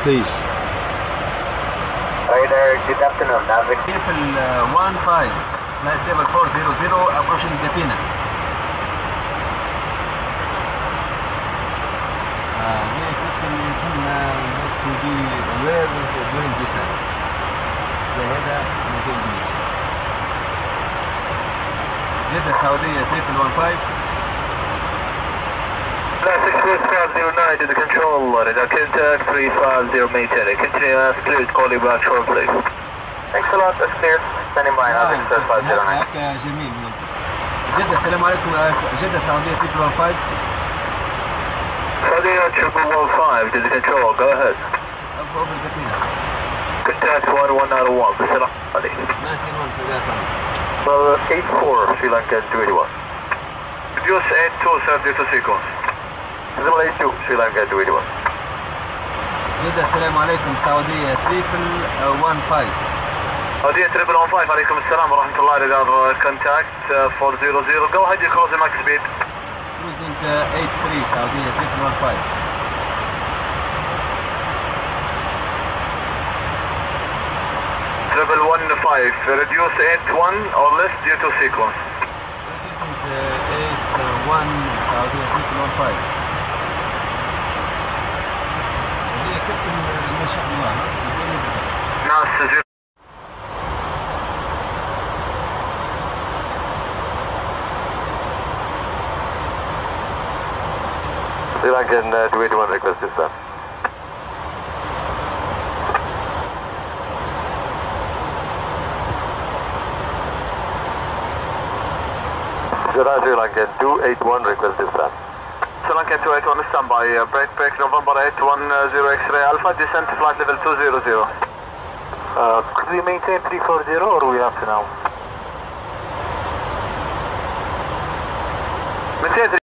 please. Radar, good afternoon. Navigation. People 15, flight level 400, approaching Gafina. Yeah, Captain need to be aware during descent. هذا نزول جديد. جدة سعودية 315. 6509 to the control line. Contact 350 maintain. Continue as cleared. Call you back shortly. Thanks a lot. That's clear. Standing by now. 6509. هكا جميل. جدة السلام عليكم. جدة سعودية 315. Saudi 115 to the control. Go ahead. Over Gafina. Contact 1101. Salam alaikum. 91 for that one. Well, 84 Sri Lanka 281. Reduce 82 to sequence. 82 Sri Lanka 281. جدة السلام عليكم. سعودية 315. Saudi 315. عليكم السلام ورحمة الله. Radar contact 400. Go ahead. You close the max speed. Cruising 83 سعودية 315. Triple 15. Reduce 81 or less due to sequence. Reducing 81 سعودية 315. هي كابتن ما شاء الله. ناس Sri Lankan 281 request descent. Sri Lankan 281 request descent. Sri Lankan 281 standby. Break November 810 X-ray Alpha. Descent flight level 200. Could we maintain 340 or we have to now? Maintain